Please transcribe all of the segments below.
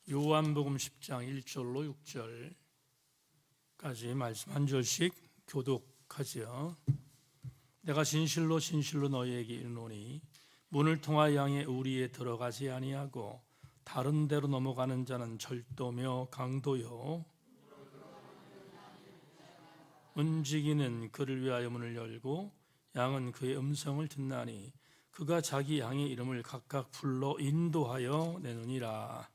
요한복음 10장 1절로 6절까지 말씀 한 절씩 교독하지요. 내가 진실로 진실로 너희에게 이르노니 문을 통하여 양의 우리에 들어가지 아니하고 다른 데로 넘어가는 자는 절도며 강도요 움직이는 그를 위하여 문을 열고 양은 그의 음성을 듣나니 그가 자기 양의 이름을 각각 불러 인도하여 내느니라.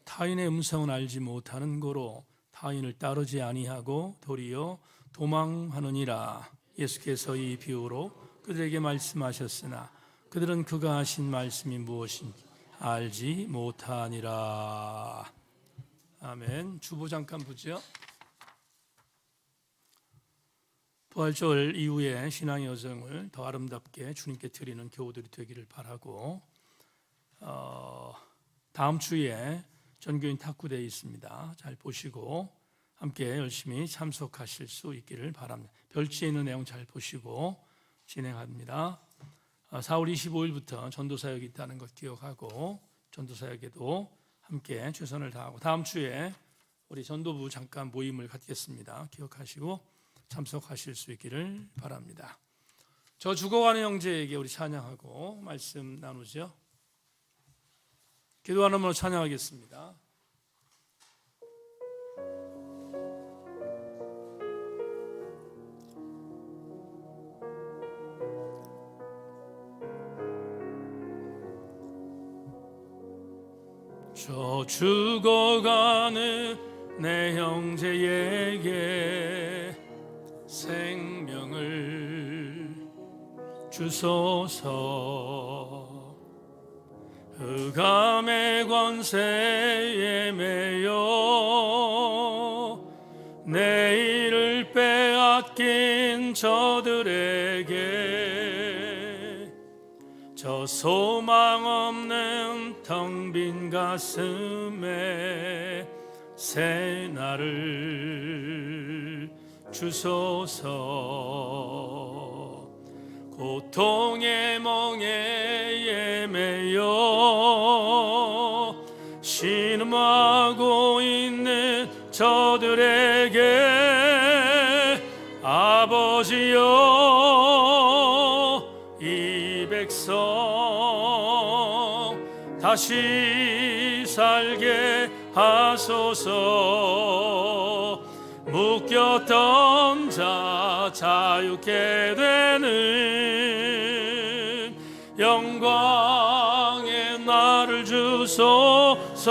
타인의 음성은 알지 못하는 고로 타인을 따르지 아니하고 도리어 도망하느니라. 예수께서 이 비유로 그들에게 말씀하셨으나 그들은 그가 하신 말씀이 무엇인지 알지 못하니라. 아멘. 주보 잠깐 보죠. 부활절 이후에 신앙의 여정을 더 아름답게 주님께 드리는 교우들이 되기를 바라고, 다음 주에 전교인 탁구대회 있습니다. 잘 보시고 함께 열심히 참석하실 수 있기를 바랍니다. 별지에 있는 내용 잘 보시고 진행합니다. 4월 25일부터 전도사역이 있다는 것 기억하고 전도사역에도 함께 최선을 다하고, 다음 주에 우리 전도부 잠깐 모임을 갖겠습니다. 기억하시고 참석하실 수 있기를 바랍니다. 저 죽어가는 형제에게 우리 찬양하고 말씀 나누죠. 기도하는 분으로 찬양하겠습니다. 저 죽어가는 내 형제에게 생명을 주소서. 흑암의 권세에 매여 내일을 빼앗긴 저들에게 저 소망 없는 텅 빈 가슴에 새 날을 주소서. 고통의 멍에 매여 신음하고 있는 저들에게 아버지여 이 백성 다시 살게 하소서. 묶였던 자 자유케 되는 영광의 날을 주소서.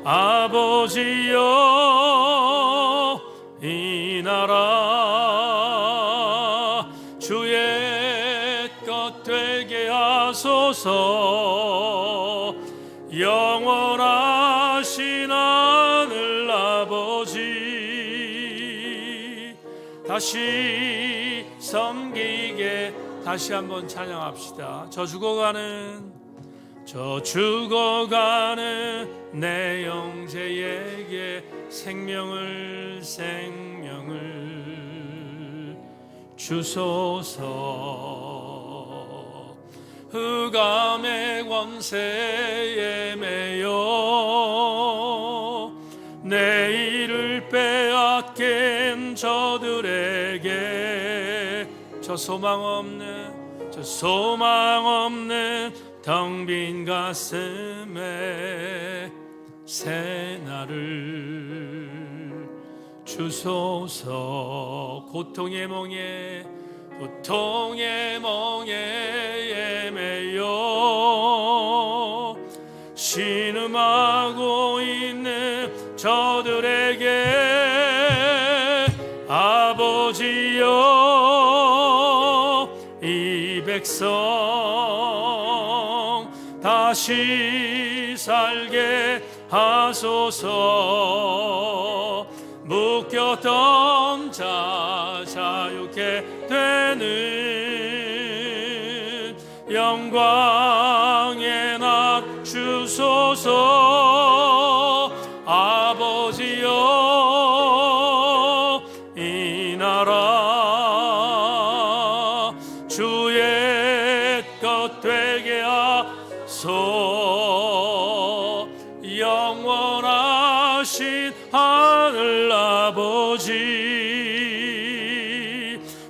아버지여 이 나라 주의 것 되게 하소서. 영원하신 하늘 아버지 다시 섬기게. 다시 한번 찬양합시다. 저 죽어가는 내 형제에게 생명을 주소서. 흑암의 권세에 매여 내일을 빼앗긴 저들에게 저 소망 없는 텅 빈 가슴에 새 날을 주소서. 고통의 멍에 매여 신음하고 있는 저들에게 아버지여 이 백성 다시 살게 하소서. 묶였던 자 자유케 되는 영광의 날 주소서. 아버지여 이 나라 주의 것 되게 하소. 영원하신 하늘 아버지,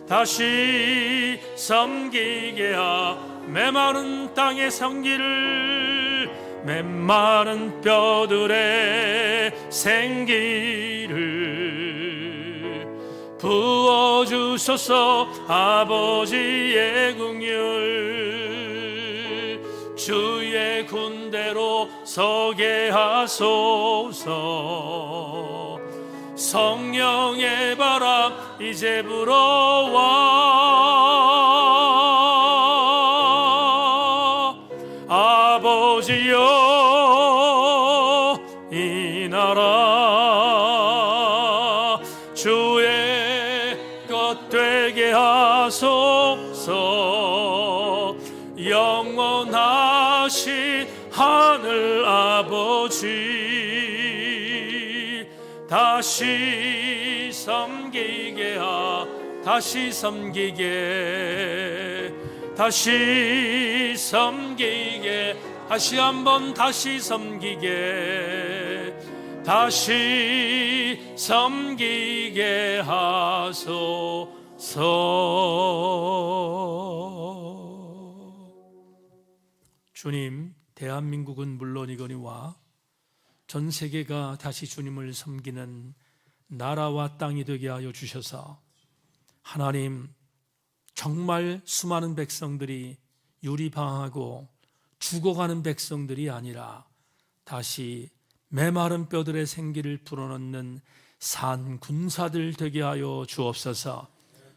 다시 섬기게 하 메마른 땅의 생기를, 메마른 뼈들의 생기를 부어주소서. 아버지의 긍휼 주의 군대로 서게 하소서. 성령의 바람 이제 불어와. 아버지여, 이 나라 주의 것 되게 하소서. 영원하신 하늘 아버지, 다시 섬기게 다시 섬기게, 다시 섬기게, 다시 한번 다시 섬기게, 다시 섬기게 하소서. 주님, 대한민국은 물론이거니와 전 세계가 다시 주님을 섬기는 나라와 땅이 되게 하여 주셔서, 하나님, 정말 수많은 백성들이 유리방하고 죽어가는 백성들이 아니라 다시 메마른 뼈들의 생기를 불어넣는 산 군사들 되게 하여 주옵소서.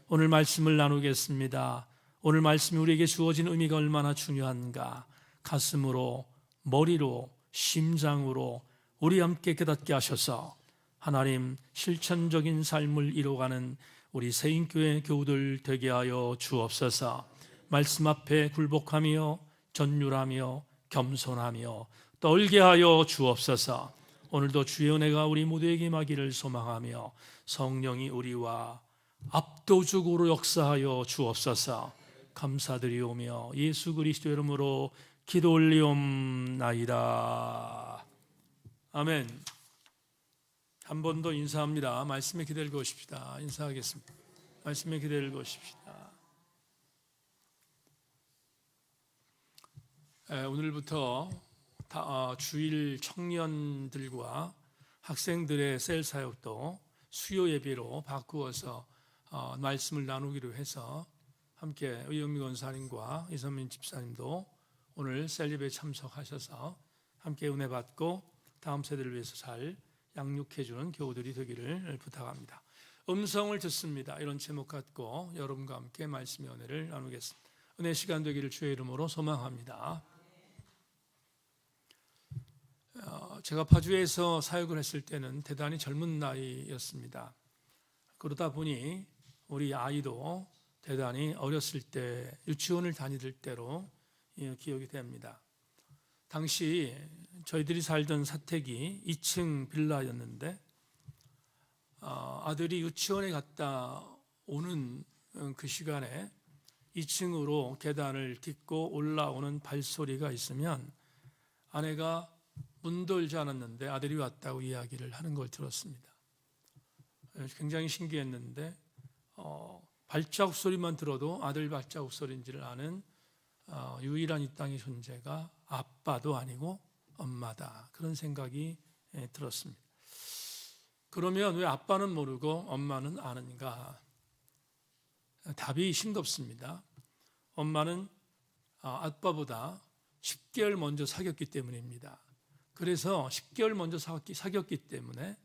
오늘 말씀을 나누겠습니다. 오늘 말씀이 우리에게 주어진 의미가 얼마나 중요한가. 가슴으로, 머리로, 심장으로 우리 함께 깨닫게 하셔서 하나님, 실천적인 삶을 이뤄가는 우리 세인교회 교우들 되게 하여 주옵소서. 말씀 앞에 굴복하며 전율하며 겸손하며 떨게 하여 주옵소서. 오늘도 주의 은혜가 우리 모두에게 임하기를 소망하며 성령이 우리와 압도적으로 역사하여 주옵소서. 감사드리오며 예수 그리스도 이름으로 기도 올리옵나이다. 아멘. 한 번 더 인사합니다. 말씀에 기대를 거십시다. 인사하겠습니다. 말씀에 기대를 거십시다. 오늘부터 주일 청년들과 학생들의 셀 사역도 수요 예배로 바꾸어서 말씀을 나누기로 해서 함께 의영미 권사님과 이선민 집사님도 오늘 셀 예배에 참석하셔서 함께 은혜 받고 다음 세대를 위해서 잘 양육해주는 교우들이 되기를 부탁합니다. 음성을 듣습니다. 이런 제목 갖고 여러분과 함께 말씀의 은혜를 나누겠습니다. 은혜 시간 되기를 주의 이름으로 소망합니다. 제가 파주에서 사역을 했을 때는 대단히 젊은 나이였습니다. 그러다 보니 우리 아이도 대단히 어렸을 때 유치원을 다니던 때로 기억이 됩니다. 당시 저희들이 살던 사택이 2층 빌라였는데 아들이 유치원에 갔다 오는 그 시간에 2층으로 계단을 딛고 올라오는 발소리가 있으면 아내가 문도 열지 않았는데 아들이 왔다고 이야기를 하는 걸 들었습니다. 굉장히 신기했는데 발자국 소리만 들어도 아들 발자국 소리인지를 아는 유일한 이 땅의 존재가 아빠도 아니고 엄마다, 그런 생각이 들었습니다. 그러면 왜 아빠는 모르고 엄마는 아는가? 답이 싱겁습니다. 엄마는 아빠보다 10개월 먼저 사귀었기 때문입니다. 그래서 10개월 먼저 사귀었기 때문에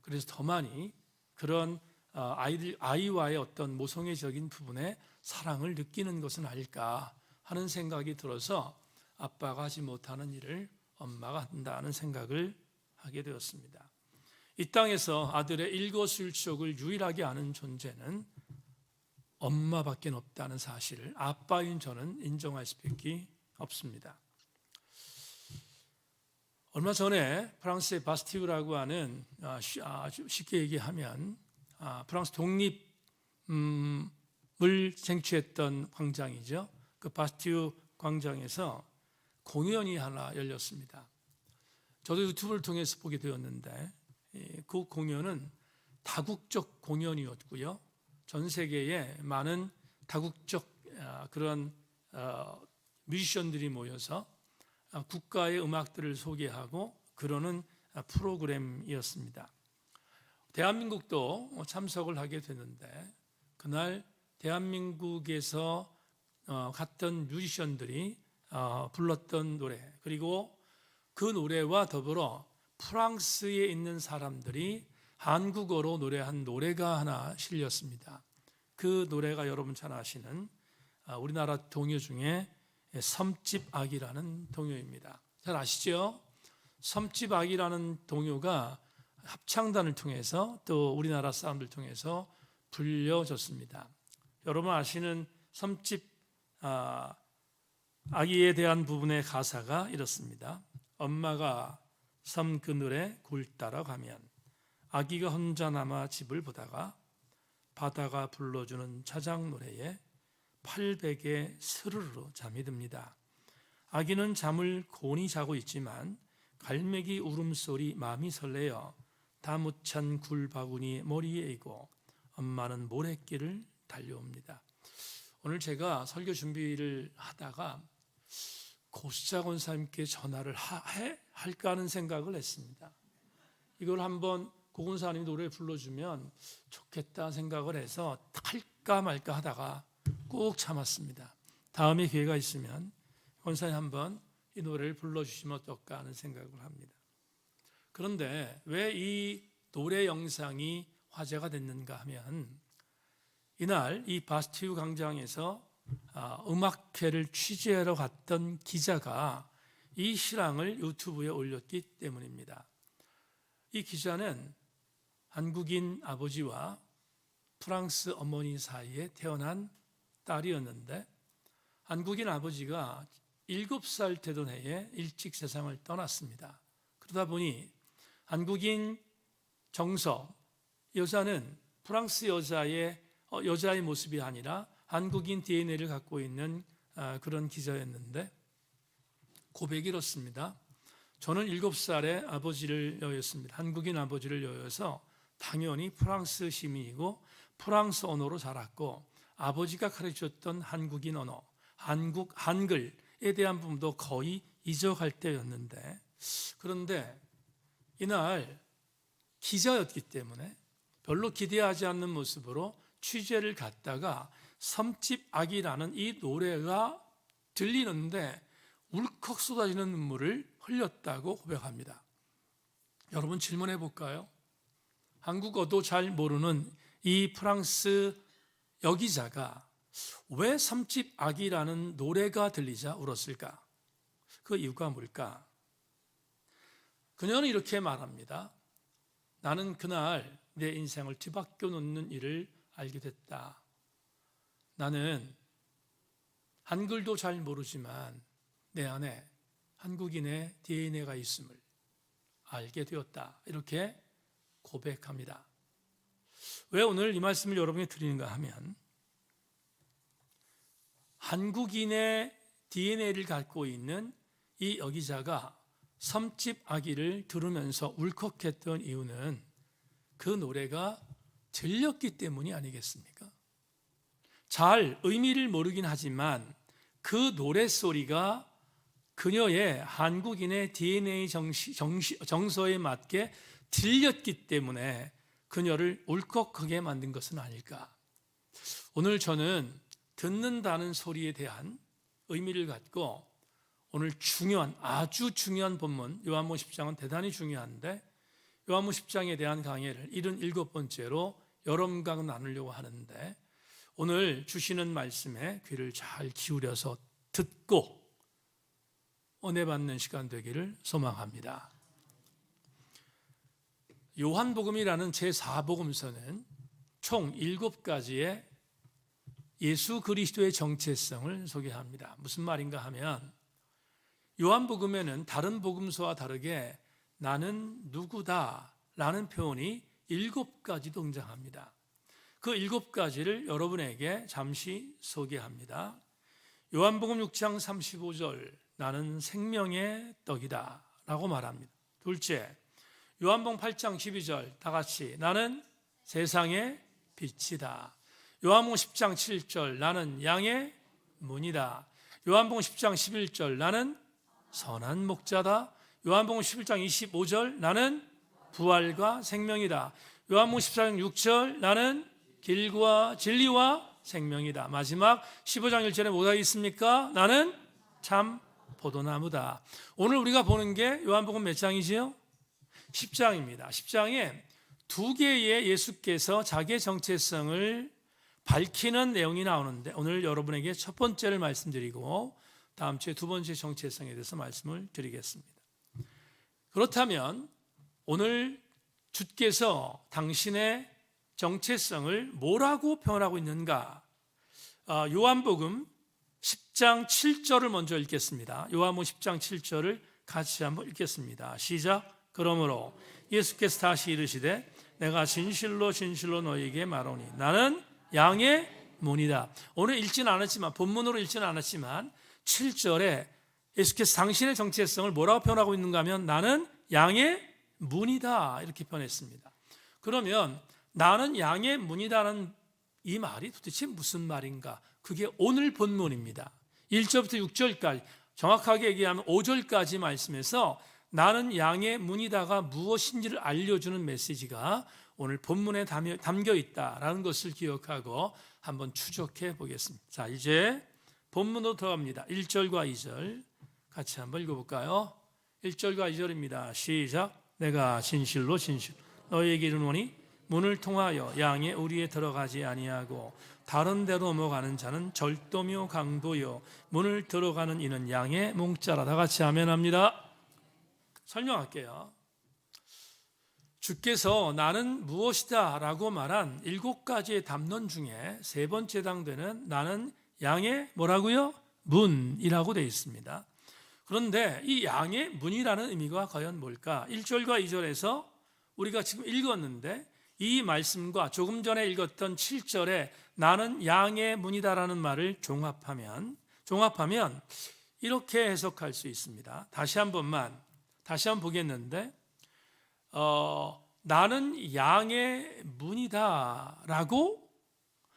그래서 더 많이 그런 아이와의 어떤 모성애적인 부분에 사랑을 느끼는 것은 아닐까 하는 생각이 들어서 아빠가 하지 못하는 일을 엄마가 한다는 생각을 하게 되었습니다. 이 땅에서 아들의 일거수일투족을 유일하게 아는 존재는 엄마밖에 없다는 사실을 아빠인 저는 인정할 수밖에 없습니다. 얼마 전에 프랑스의 바스티유라고 하는 아주 쉽게 얘기하면 프랑스 독립을 쟁취했던 광장이죠. 그 바스티유 광장에서 공연이 하나 열렸습니다. 저도 유튜브를 통해서 보게 되었는데 그 공연은 다국적 공연이었고요. 전 세계에 많은 다국적 그런 뮤지션들이 모여서 국가의 음악들을 소개하고 그러는 프로그램이었습니다. 대한민국도 참석을 하게 됐는데 그날 대한민국에서 갔던 뮤지션들이 불렀던 노래, 그리고 그 노래와 더불어 프랑스에 있는 사람들이 한국어로 노래한 노래가 하나 실렸습니다. 그 노래가 여러분 잘 아시는 우리나라 동요 중에 섬집악이라는 동요입니다. 잘 아시죠? 섬집악이라는 동요가 합창단을 통해서 또 우리나라 사람들 통해서 불려졌습니다. 여러분 아시는 섬집 아기에 대한 부분의 가사가 이렇습니다. 엄마가 섬 그늘에 굴 따라 가면 아기가 혼자 남아 집을 보다가 바다가 불러주는 차장 노래에 800에 스르르 잠이 듭니다. 아기는 잠을 곤히 자고 있지만 갈매기 울음소리 마음이 설레어 다 묻힌 굴바구니 머리에 이고 엄마는 모래길을 달려옵니다. 오늘 제가 설교 준비를 하다가 고수자 권사님께 전화를 할까 하는 생각을 했습니다. 이걸 한번 고 권사님이 노래 불러주면 좋겠다 생각을 해서 할까 말까 하다가 꼭 참았습니다. 다음에 기회가 있으면 권사님 한번 이 노래를 불러주시면 어떨까 하는 생각을 합니다. 그런데 왜 이 노래 영상이 화제가 됐는가 하면 이날 이 바스티유 광장에서 음악회를 취재하러 갔던 기자가 이 실황을 유튜브에 올렸기 때문입니다. 이 기자는 한국인 아버지와 프랑스 어머니 사이에 태어난 딸이었는데 한국인 아버지가 7살 되던 해에 일찍 세상을 떠났습니다. 그러다 보니 한국인 정서, 여자는 프랑스 여자의 모습이 아니라 한국인 DNA를 갖고 있는 그런 기자였는데 고백이 이렇습니다. 저는 7살에 아버지를 여였습니다. 한국인 아버지를 여여서 당연히 프랑스 시민이고 프랑스 언어로 자랐고 아버지가 가르쳤던 한국인 언어, 한글에 대한 부분도 거의 잊어갈 때였는데 그런데 이날 기자였기 때문에 별로 기대하지 않는 모습으로 취재를 갔다가 섬집악이라는 이 노래가 들리는데 울컥 쏟아지는 눈물을 흘렸다고 고백합니다. 여러분 질문해 볼까요? 한국어도 잘 모르는 이 프랑스 여기자가 왜 섬집악이라는 노래가 들리자 울었을까? 그 이유가 뭘까? 그녀는 이렇게 말합니다. 나는 그날 내 인생을 뒤바뀌어 놓는 일을 알게 됐다. 나는 한글도 잘 모르지만 내 안에 한국인의 DNA가 있음을 알게 되었다. 이렇게 고백합니다. 왜 오늘 이 말씀을 여러분에게 드리는가 하면 한국인의 DNA를 갖고 있는 이 여기자가 섬집아기를 들으면서 울컥했던 이유는 그 노래가 들렸기 때문이 아니겠습니까? 잘 의미를 모르긴 하지만 그 노랫소리가 그녀의 한국인의 DNA 정서에 맞게 들렸기 때문에 그녀를 울컥하게 만든 것은 아닐까. 오늘 저는 듣는다는 소리에 대한 의미를 갖고 오늘 아주 중요한 본문 요한복음 10장은 대단히 중요한데 요한복음 10장에 대한 강의를 77번째로 여러분과 나누려고 하는데 오늘 주시는 말씀에 귀를 잘 기울여서 듣고 은혜 받는 시간 되기를 소망합니다. 요한복음이라는 제4복음서는 총 7가지의 예수 그리스도의 정체성을 소개합니다. 무슨 말인가 하면 요한복음에는 다른 복음서와 다르게 나는 누구다 라는 표현이 7가지 등장합니다. 그 7가지를 여러분에게 잠시 소개합니다. 요한복음 6장 35절 나는 생명의 떡이다 라고 말합니다. 둘째, 요한복음 8장 12절 다 같이 나는 세상의 빛이다. 요한복음 10장 7절 나는 양의 문이다. 요한복음 10장 11절 나는 선한 목자다. 요한복음 11장 25절 나는 부활과 생명이다. 요한복음 14장 6절 나는 길과 진리와 생명이다. 마지막 15장 1절에 뭐가 있습니까? 나는 참 포도나무다. 오늘 우리가 보는 게 요한복음 몇 장이지요? 10장입니다. 10장에 두 개의 예수께서 자기의 정체성을 밝히는 내용이 나오는데 오늘 여러분에게 첫 번째를 말씀드리고 다음 주에 두 번째 정체성에 대해서 말씀을 드리겠습니다. 그렇다면 오늘 주께서 당신의 정체성을 뭐라고 표현하고 있는가? 요한복음 10장 7절을 먼저 읽겠습니다. 요한복음 10장 7절을 같이 한번 읽겠습니다. 시작. 그러므로 예수께서 다시 이르시되 내가 진실로 진실로 너희에게 말하노니 나는 양의 문이다. 오늘 읽지는 않았지만 본문으로 읽지는 않았지만 7절에 예수께서 당신의 정체성을 뭐라고 표현하고 있는가 하면 나는 양의 문이다 이렇게 표현했습니다. 그러면 나는 양의 문이다는 이 말이 도대체 무슨 말인가? 그게 오늘 본문입니다. 1절부터 6절까지 정확하게 얘기하면 5절까지 말씀에서 나는 양의 문이다가 무엇인지를 알려주는 메시지가 오늘 본문에 담겨 있다라는 것을 기억하고 한번 추적해 보겠습니다. 자, 이제 본문으로 들어갑니다. 1절과 2절 같이 한번 읽어볼까요? 1절과 2절입니다. 시작. 내가 진실로 진실 너희에게 이르노니 문을 통하여 양의 우리에 들어가지 아니하고 다른 데로 넘어가는 자는 절도며 강도요 문을 들어가는 이는 양의 몽자라. 다 같이 아멘합니다. 설명할게요. 주께서 나는 무엇이다 라고 말한 7가지의 담론 중에 세 번째 해당되는 나는 양의 뭐라고요? 문이라고 되어 있습니다. 그런데 이 양의 문이라는 의미가 과연 뭘까? 1절과 2절에서 우리가 지금 읽었는데 이 말씀과 조금 전에 읽었던 7절에 나는 양의 문이다라는 말을 종합하면 이렇게 해석할 수 있습니다. 다시 한번 보겠는데 나는 양의 문이다라고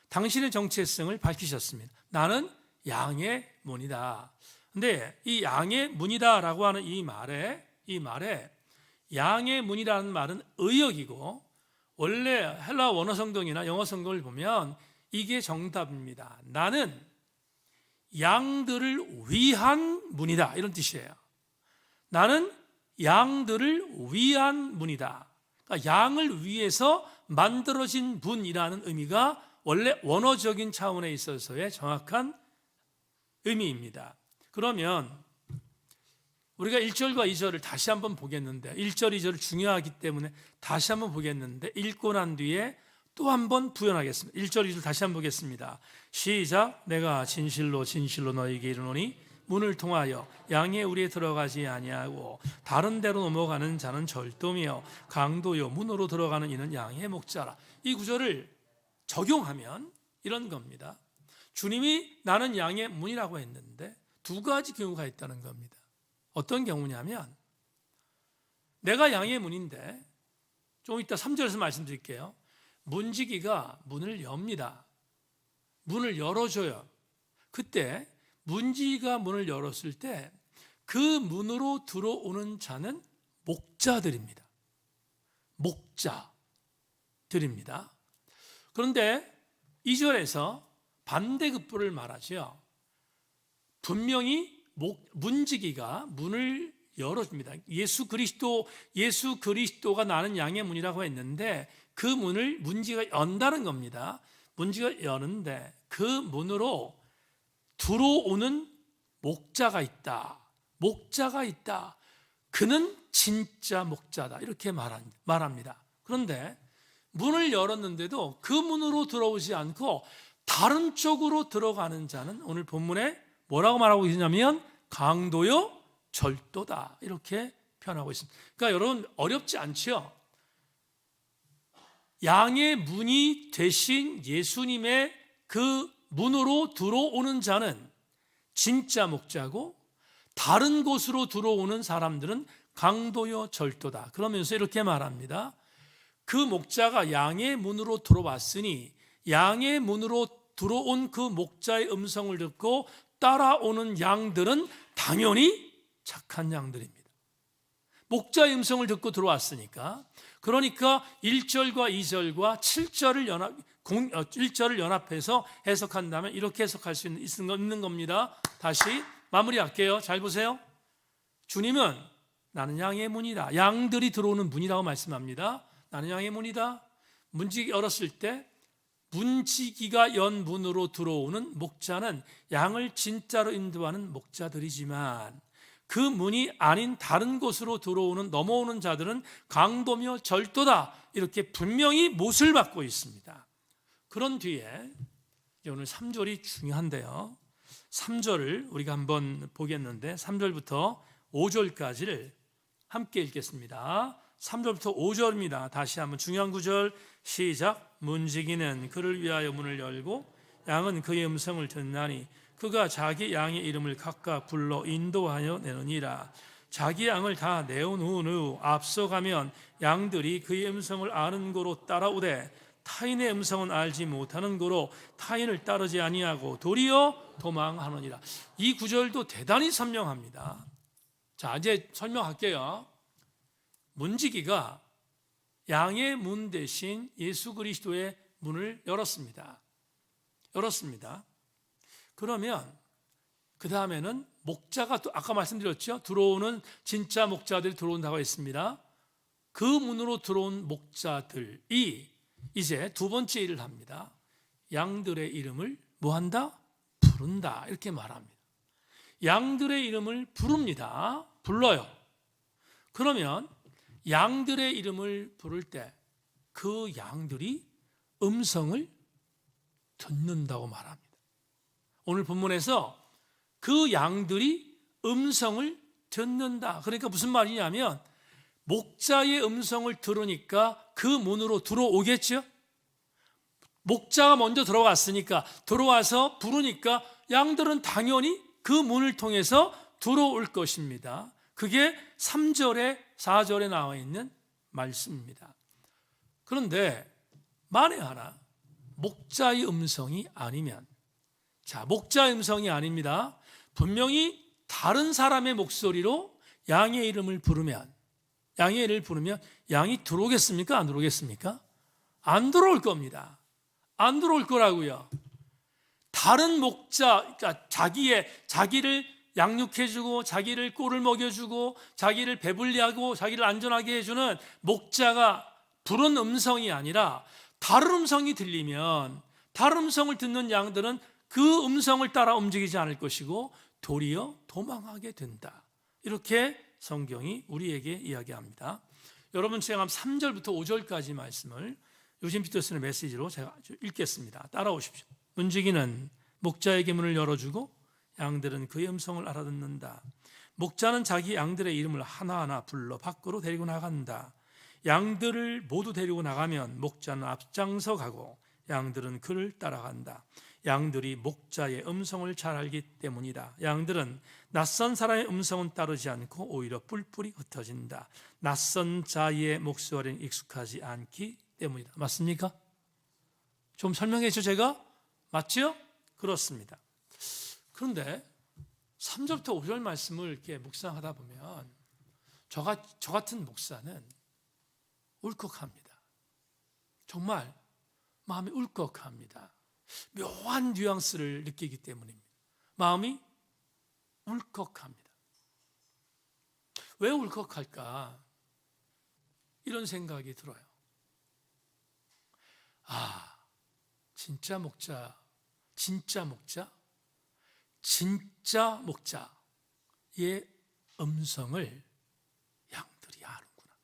당신의 정체성을 밝히셨습니다. 나는 양의 문이다. 근데 이 양의 문이다라고 하는 이 말에 양의 문이라는 말은 의역이고 원래 헬라 원어 성경이나 영어 성경을 보면 이게 정답입니다. 나는 양들을 위한 문이다 이런 뜻이에요. 나는 양들을 위한 문이다. 그러니까 양을 위해서 만들어진 문이라는 의미가 원래 원어적인 차원에 있어서의 정확한 의미입니다. 그러면 우리가 1절과 2절을 다시 한번 보겠는데 1절, 2절을 중요하기 때문에 다시 한번 보겠는데 읽고 난 뒤에 또 한번 부연하겠습니다. 1절, 2절 다시 한번 보겠습니다. 시작. 내가 진실로 진실로 너희에게 이르노니 문을 통하여 양의 우리에 들어가지 아니하고 다른 데로 넘어가는 자는 절도며 강도요 문으로 들어가는 이는 양의 목자라. 이 구절을 적용하면 이런 겁니다. 주님이 나는 양의 문이라고 했는데 두 가지 경우가 있다는 겁니다. 어떤 경우냐면 내가 양의 문인데 좀 이따 3절에서 말씀드릴게요. 문지기가 문을 엽니다. 문을 열어줘요. 그때 문지기가 문을 열었을 때 그 문으로 들어오는 자는 목자들입니다. 목자들입니다. 그런데 2절에서 반대급부를 말하죠. 분명히 문지기가 문을 열어줍니다. 예수 그리스도가 나는 양의 문이라고 했는데 그 문을 문지기가 연다는 겁니다. 문지기가 여는데 그 문으로 들어오는 목자가 있다. 그는 진짜 목자다. 이렇게 말합니다. 그런데 문을 열었는데도 그 문으로 들어오지 않고 다른 쪽으로 들어가는 자는 오늘 본문에 뭐라고 말하고 있냐면 강도요 절도다 이렇게 표현하고 있습니다. 그러니까 여러분 어렵지 않죠? 양의 문이 되신 예수님의 그 문으로 들어오는 자는 진짜 목자고 다른 곳으로 들어오는 사람들은 강도여 절도다. 그러면서 이렇게 말합니다. 그 목자가 양의 문으로 들어왔으니 양의 문으로 들어온 그 목자의 음성을 듣고 따라오는 양들은 당연히 착한 양들입니다. 목자의 음성을 듣고 들어왔으니까. 그러니까 1절과 2절과 1절을 연합해서 해석한다면 이렇게 해석할 수 있는 겁니다. 다시 마무리할게요. 잘 보세요. 주님은 나는 양의 문이다. 양들이 들어오는 문이라고 말씀합니다. 나는 양의 문이다. 문지기 열었을 때 문지기가 연 문으로 들어오는 목자는 양을 진짜로 인도하는 목자들이지만 그 문이 아닌 다른 곳으로 들어오는 넘어오는 자들은 강도며 절도다. 이렇게 분명히 못을 받고 있습니다. 그런 뒤에 오늘 3절이 중요한데요. 3절을 우리가 한번 보겠는데 3절부터 5절까지를 함께 읽겠습니다. 3절부터 5절입니다. 다시 한번 중요한 구절 시작. 문지기는 그를 위하여 문을 열고 양은 그의 음성을 듣나니 그가 자기 양의 이름을 각각 불러 인도하여 내느니라. 자기 양을 다 내온 후 앞서가면 양들이 그의 음성을 아는 고로 따라오되 타인의 음성은 알지 못하는 고로 타인을 따르지 아니하고 도리어 도망하느니라. 이 구절도 대단히 선명합니다. 자, 이제 설명할게요. 문지기가 양의 문 대신 예수 그리스도의 문을 열었습니다. 그러면 그 다음에는 목자가 또 아까 말씀드렸죠. 들어오는 진짜 목자들이 들어온다고 했습니다. 그 문으로 들어온 목자들이 이제 두 번째 일을 합니다. 양들의 이름을 뭐한다? 부른다. 이렇게 말합니다. 양들의 이름을 부릅니다. 불러요. 그러면 양들의 이름을 부를 때 그 양들이 음성을 듣는다고 말합니다. 오늘 본문에서 그 양들이 음성을 듣는다. 그러니까 무슨 말이냐면 목자의 음성을 들으니까 그 문으로 들어오겠죠. 목자가 먼저 들어갔으니까 들어와서 부르니까 양들은 당연히 그 문을 통해서 들어올 것입니다. 그게 3절에 4절에 나와 있는 말씀입니다. 그런데 만에 하나 목자의 음성이 아니면, 자, 목자의 음성이 아닙니다. 분명히 다른 사람의 목소리로 양의 이름을 부르면 양이 들어오겠습니까? 안 들어오겠습니까? 안 들어올 겁니다. 안 들어올 거라고요. 다른 목자, 그러니까 자기를 양육해주고 자기를 꼴을 먹여주고 자기를 배불리하고 자기를 안전하게 해주는 목자가 부른 음성이 아니라 다른 음성이 들리면 다른 음성을 듣는 양들은 그 음성을 따라 움직이지 않을 것이고 도리어 도망하게 된다. 이렇게 성경이 우리에게 이야기합니다. 여러분 제가 3절부터 5절까지 말씀을 요즘 피터슨의 메시지로 제가 읽겠습니다. 따라오십시오. 문지기는 목자에게 문을 열어주고 양들은 그의 음성을 알아듣는다. 목자는 자기 양들의 이름을 하나하나 불러 밖으로 데리고 나간다. 양들을 모두 데리고 나가면 목자는 앞장서 가고 양들은 그를 따라간다. 양들이 목자의 음성을 잘 알기 때문이다. 양들은 낯선 사람의 음성은 따르지 않고 오히려 뿔뿔이 흩어진다. 낯선 자의 목소리는 익숙하지 않기 때문이다. 맞습니까? 좀 설명해 줘 제가? 맞죠? 그렇습니다. 그런데 3절부터 5절 말씀을 이렇게 묵상하다 보면 저 같은 목사는 울컥합니다. 정말 마음이 울컥합니다. 묘한 뉘앙스를 느끼기 때문입니다. 마음이 울컥합니다. 왜 울컥할까? 이런 생각이 들어요. 진짜 목자의 음성을 양들이 아는구나.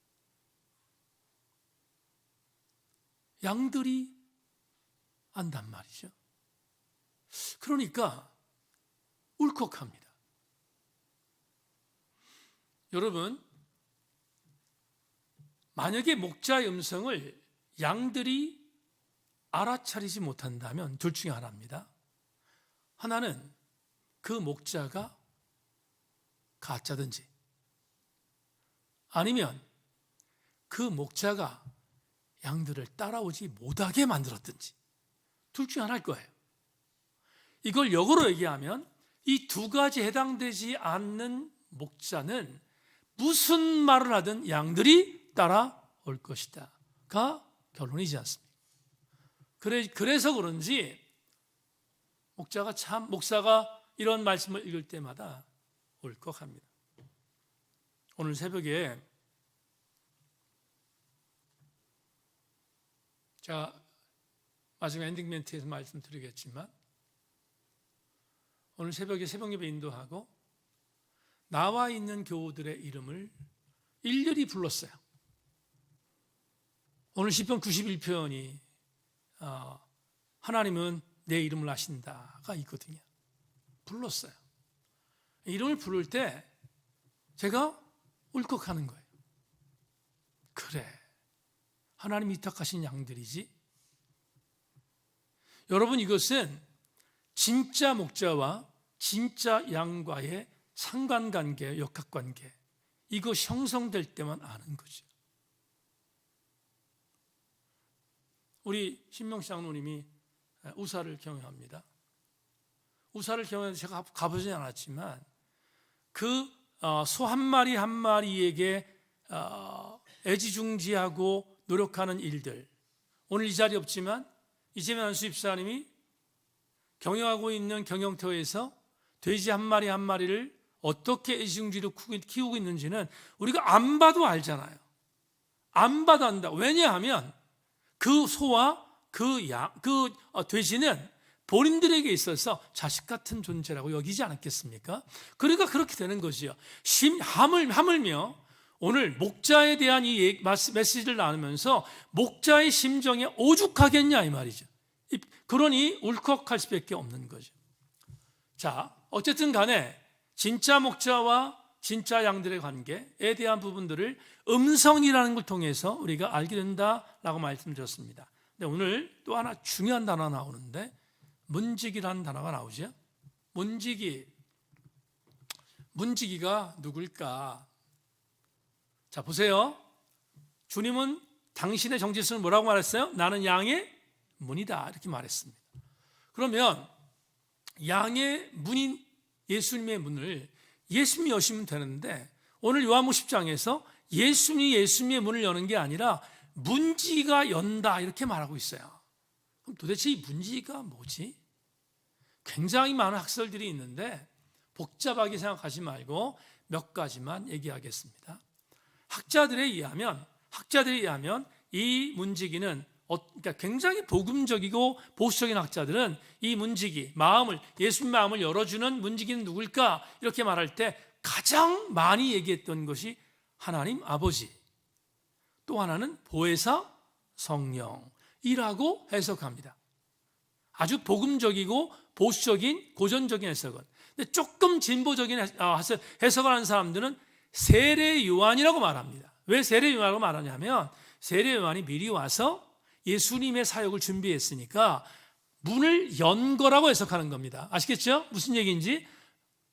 양들이 안단 말이죠. 그러니까 울컥합니다. 여러분, 만약에 목자의 음성을 양들이 알아차리지 못한다면 둘 중에 하나입니다. 하나는 그 목자가 가짜든지 아니면 그 목자가 양들을 따라오지 못하게 만들었든지 둘 중 하나일 거예요. 이걸 역으로 얘기하면 이 두 가지 해당되지 않는 목자는 무슨 말을 하든 양들이 따라올 것이다가 결론이지 않습니까? 그래서 그런지 목사가 이런 말씀을 읽을 때마다 울컥합니다. 오늘 새벽에 제가 마지막 엔딩 멘트에서 말씀드리겠지만 오늘 새벽에 새벽예배 인도하고 나와 있는 교우들의 이름을 일일이 불렀어요. 오늘 시편 91편이 하나님은 내 이름을 아신다가 있거든요. 불렀어요. 이름을 부를 때 제가 울컥하는 거예요. 그래, 하나님이 위탁하신 양들이지. 여러분, 이것은 진짜 목자와 진짜 양과의 상관관계, 역학관계, 이거 형성될 때만 아는 거죠. 우리 신명식 장로님이 우사를 경영합니다. 우사를 경영해서 제가 가보지 않았지만 그 소 한 마리 한 마리에게 애지중지하고 노력하는 일들, 오늘 이 자리 없지만 이재명 안수집사님이 경영하고 있는 경영터에서 돼지 한 마리 한 마리를 어떻게 애지중지로 키우고 있는지는 우리가 안 봐도 알잖아요. 안 봐도 안다. 왜냐하면 그 소와 그 돼지는 본인들에게 있어서 자식 같은 존재라고 여기지 않았겠습니까? 그러니까 그렇게 되는 거지요. 하물며 오늘 목자에 대한 이 메시지를 나누면서 목자의 심정에 오죽하겠냐 이 말이죠. 그러니 울컥할 수밖에 없는 거죠. 자, 어쨌든 간에 진짜 목자와 진짜 양들의 관계에 대한 부분들을 음성이라는 걸 통해서 우리가 알게 된다라고 말씀드렸습니다. 근데 오늘 또 하나 중요한 단어가 나오는데 문지기라는 단어가 나오죠. 문지기가 누굴까? 자, 보세요. 주님은 당신의 정체성을 뭐라고 말했어요? 나는 양의 문이다 이렇게 말했습니다. 그러면 양의 문인 예수님의 문을 예수님이 여시면 되는데 오늘 요한복음 10장에서 예수님의 문을 여는 게 아니라 문지기가 연다 이렇게 말하고 있어요. 그럼 도대체 이 문지기가 뭐지? 굉장히 많은 학설들이 있는데 복잡하게 생각하지 말고 몇 가지만 얘기하겠습니다. 학자들에 의하면 이 문지기는 그러니까 굉장히 복음적이고 보수적인 학자들은 이 문지기, 예수님 마음을 열어주는 문지기는 누굴까? 이렇게 말할 때 가장 많이 얘기했던 것이 하나님 아버지, 또 하나는 보혜사 성령이라고 해석합니다. 아주 복음적이고 보수적인 고전적인 해석은. 근데 조금 진보적인 해석을 하는 사람들은 세례 요한이라고 말합니다. 왜 세례 요한이라고 말하냐면 세례 요한이 미리 와서 예수님의 사역을 준비했으니까 문을 연 거라고 해석하는 겁니다. 아시겠죠? 무슨 얘기인지?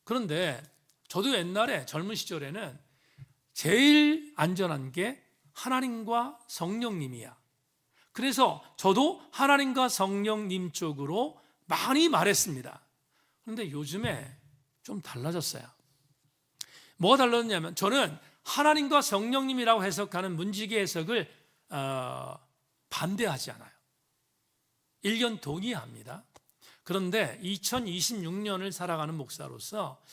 그런데 저도 옛날에 젊은 시절에는 제일 안전한 게 하나님과 성령님이야. 그래서 저도 하나님과 성령님 쪽으로 많이 말했습니다. 그런데 요즘에 좀 달라졌어요. 뭐가 달라졌냐면 저는 하나님과 성령님이라고 해석하는 문지기 해석을 반대하지 않아요. 일견 동의합니다. 그런데 2026년을 살아가는 목사로서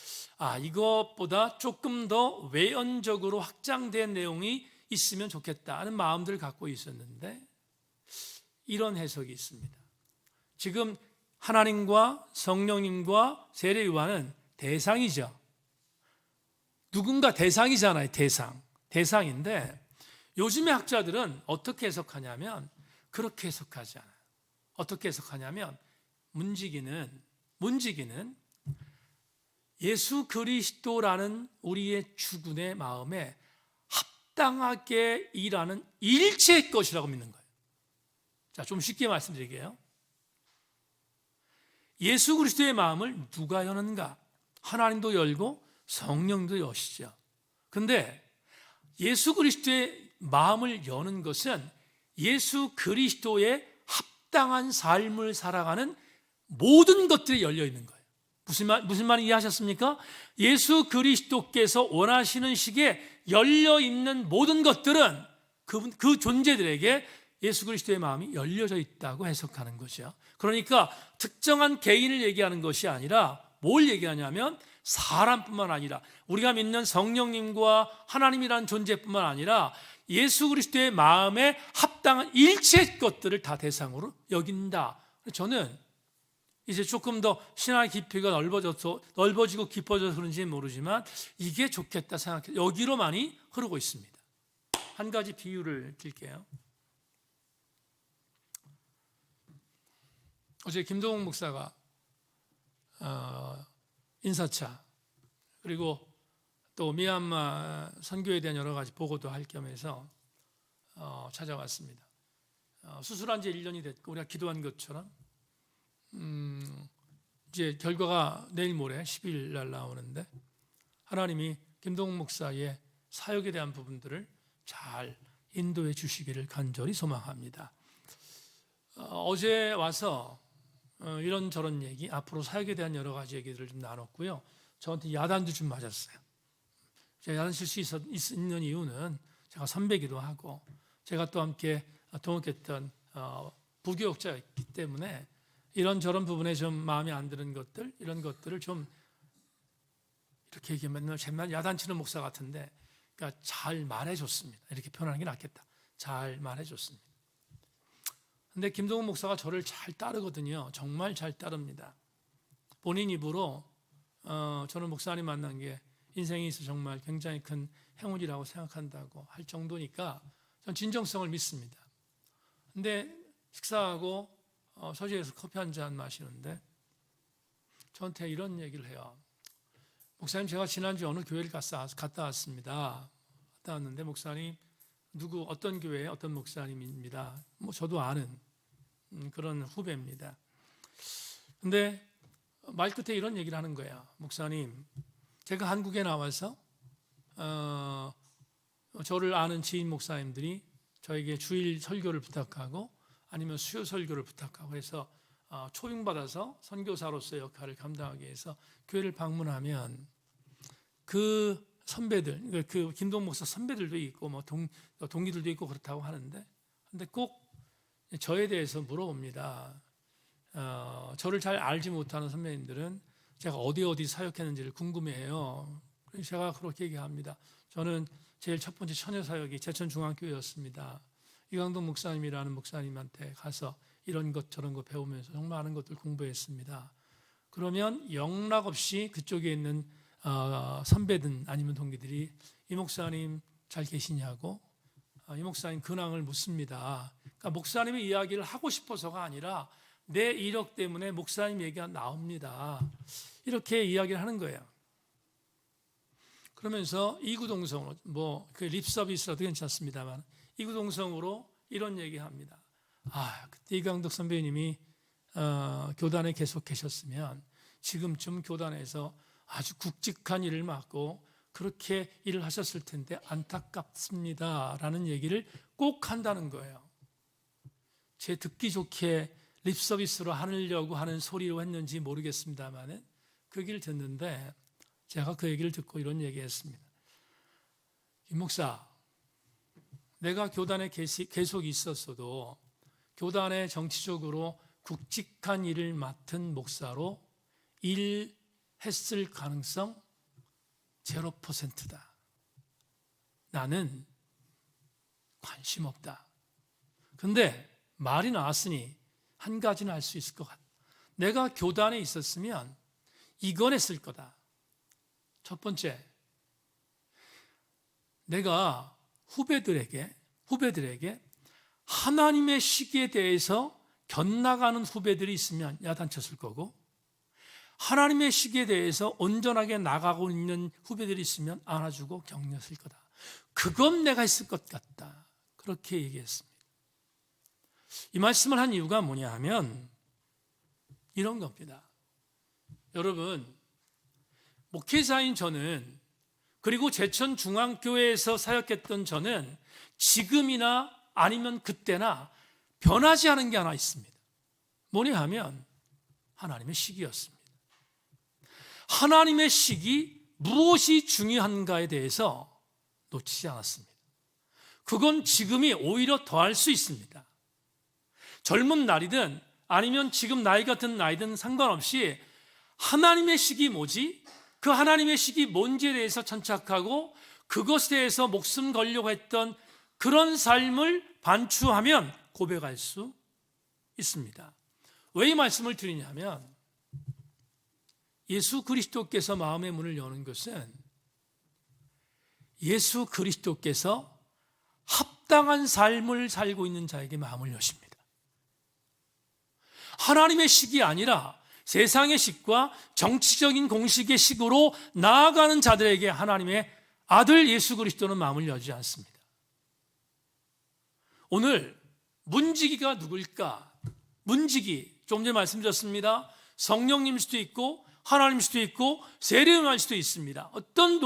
이것보다 조금 더 외연적으로 확장된 내용이 있으면 좋겠다는 마음들을 갖고 있었는데 이런 해석이 있습니다. 지금 하나님과 성령님과 세례 요한은 대상이죠. 누군가 대상이잖아요. 대상인데 요즘의 학자들은 어떻게 해석하냐면 그렇게 해석하지 않아요. 어떻게 해석하냐면 문지기는 예수 그리스도라는 우리의 주군의 마음에 합당하게 일하는 일체의 것이라고 믿는 거예요. 자, 좀 쉽게 말씀드릴게요. 예수 그리스도의 마음을 누가 여는가? 하나님도 열고 성령도 여시죠. 근데 예수 그리스도의 마음을 여는 것은 예수 그리스도의 합당한 삶을 살아가는 모든 것들이 열려 있는 거예요. 무슨 말 이해하셨습니까? 예수 그리스도께서 원하시는 식에 열려 있는 모든 것들은 그 존재들에게 예수 그리스도의 마음이 열려져 있다고 해석하는 거죠. 그러니까 특정한 개인을 얘기하는 것이 아니라 뭘 얘기하냐면 사람뿐만 아니라 우리가 믿는 성령님과 하나님이라는 존재뿐만 아니라 예수 그리스도의 마음에 합당한 일체 것들을 다 대상으로 여긴다. 저는 이제 조금 더 신앙의 깊이가 넓어지고 깊어져서 그런지 모르지만 이게 좋겠다 생각해요. 여기로 많이 흐르고 있습니다. 한 가지 비유를 드릴게요. 어제 김동욱 목사가 인사차 그리고 또 미얀마 선교에 대한 여러 가지 보고도 할 겸해서 찾아왔습니다. 수술한 지 1년이 됐고 우리가 기도한 것처럼 이제 결과가 내일 모레 10일 날 나오는데 하나님이 김동욱 목사의 사역에 대한 부분들을 잘 인도해 주시기를 간절히 소망합니다. 어제 와서 이런저런 얘기, 앞으로 사역에 대한 여러 가지 얘기들을 좀 나눴고요. 저한테 야단도 좀 맞았어요. 제가 야단 칠 수 있는 이유는 제가 선배기도 하고 제가 또 함께 동역했던 부교역자였기 때문에 이런저런 부분에 좀 마음에 안 드는 것들, 이런 것들을 좀 이렇게 얘기하면 정말 야단치는 목사 같은데 그러니까 잘 말해줬습니다. 이렇게 표현하는 게 낫겠다. 잘 말해줬습니다. 근데 김동욱 목사가 저를 잘 따르거든요. 정말 잘 따릅니다. 본인 입으로 저는 목사님 만난 게 인생에 있어서 정말 굉장히 큰 행운이라고 생각한다고 할 정도니까 전 진정성을 믿습니다. 근데 식사하고 서재에서 커피 한 잔 마시는데 저한테 이런 얘기를 해요. 목사님, 제가 지난주에 어느 교회를 갔다 왔습니다. 갔다 왔는데 목사님 누구 어떤 교회 어떤 목사님입니다. 뭐 저도 아는 그런 후배입니다. 근데 말끝에 이런 얘기를 하는 거야. 목사님, 제가 한국에 나와서 저를 아는 지인 목사님들이 저에게 주일 설교를 부탁하고 아니면 수요 설교를 부탁하고 해서 초빙받아서 선교사로서의 역할을 감당하기 위해서 교회를 방문하면 그 선배들, 그 김동욱 목사 선배들도 있고 뭐 동기들도 있고 그렇다고 하는데 근데 꼭 저에 대해서 물어봅니다. 저를 잘 알지 못하는 선배님들은 제가 어디 사역했는지를 궁금해해요. 그래서 제가 그렇게 얘기합니다. 저는 제일 첫 번째 처녀사역이 제천중앙교회였습니다. 이강동 목사님이라는 목사님한테 가서 이런 것 저런 거 배우면서 정말 많은 것들 공부했습니다. 그러면 영락없이 그쪽에 있는 선배든 아니면 동기들이 이 목사님 잘 계시냐고 이 목사님 근황을 묻습니다. 그러니까 목사님의 이야기를 하고 싶어서가 아니라 내 이력 때문에 목사님 얘기가 나옵니다. 이렇게 이야기를 하는 거예요. 그러면서 이구동성으로 그 립서비스라도 괜찮습니다만 이구동성으로 이런 얘기합니다. 그때 이강덕 선배님이 교단에 계속 계셨으면 지금쯤 교단에서 아주 굵직한 일을 맡고 그렇게 일을 하셨을 텐데 안타깝습니다 라는 얘기를 꼭 한다는 거예요. 제 듣기 좋게 립서비스로 하려고 하는 소리로 했는지 모르겠습니다만 그 얘기를 듣는데 제가 그 얘기를 듣고 이런 얘기했습니다. 김 목사, 내가 교단에 계속 있었어도 교단에 정치적으로 굵직한 일을 맡은 목사로 일했을 가능성 0%다. 나는 관심 없다. 근데 말이 나왔으니 한 가지는 알 수 있을 것 같다. 내가 교단에 있었으면 이건 했을 거다. 첫 번째, 내가 후배들에게 하나님의 시기에 대해서 견나가는 후배들이 있으면 야단쳤을 거고 하나님의 시기에 대해서 온전하게 나가고 있는 후배들이 있으면 안아주고 격려했을 거다. 그건 내가 했을 것 같다. 그렇게 얘기했습니다. 이 말씀을 한 이유가 뭐냐 하면 이런 겁니다. 여러분, 목회자인 저는, 그리고 제천 중앙교회에서 사역했던 저는 지금이나 아니면 그때나 변하지 않은 게 하나 있습니다. 뭐냐 하면 하나님의 시기였습니다. 하나님의 시기, 무엇이 중요한가에 대해서 놓치지 않았습니다. 그건 지금이 오히려 더할 수 있습니다. 젊은 날이든 아니면 지금 나이 같은 나이든 상관없이 하나님의 시기 뭐지? 그 하나님의 시기 뭔지에 대해서 천착하고 그것에 대해서 목숨 걸려고 했던 그런 삶을 반추하면 고백할 수 있습니다. 왜 이 말씀을 드리냐면, 예수 그리스도께서 마음의 문을 여는 것은 예수 그리스도께서 합당한 삶을 살고 있는 자에게 마음을 여십니다. 하나님의 식이 아니라 세상의 식과 정치적인 공식의 식으로 나아가는 자들에게 하나님의 아들 예수 그리스도는 마음을 열지 않습니다. 오늘 문지기가 누굴까? 문지기, 좀 전에 말씀드렸습니다. 성령님일 수도 있고 하나님일 수도 있고 세례요한일 수도 있습니다. 어떤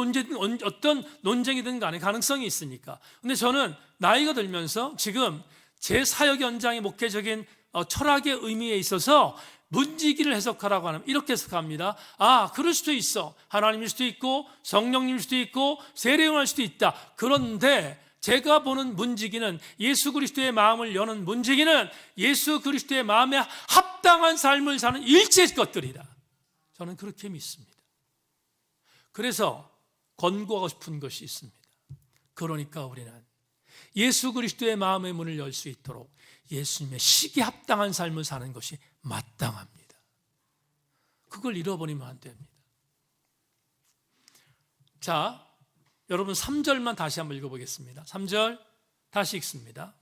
논쟁이든 간에 가능성이 있으니까. 근데 저는 나이가 들면서 지금 제 사역 현장의 목회적인 철학의 의미에 있어서 문지기를 해석하라고 하면 이렇게 해석합니다. 그럴 수도 있어. 하나님일 수도 있고 성령님일 수도 있고 세례요한일 수도 있다. 그런데 제가 보는 문지기는, 예수 그리스도의 마음을 여는 문지기는 예수 그리스도의 마음에 합당한 삶을 사는 일체 것들이다. 저는 그렇게 믿습니다. 그래서 권고하고 싶은 것이 있습니다. 그러니까 우리는 예수 그리스도의 마음의 문을 열 수 있도록 예수님의 시기에 합당한 삶을 사는 것이 마땅합니다. 그걸 잃어버리면 안 됩니다. 자, 여러분 3절만 다시 한번 읽어보겠습니다. 3절 다시 읽습니다.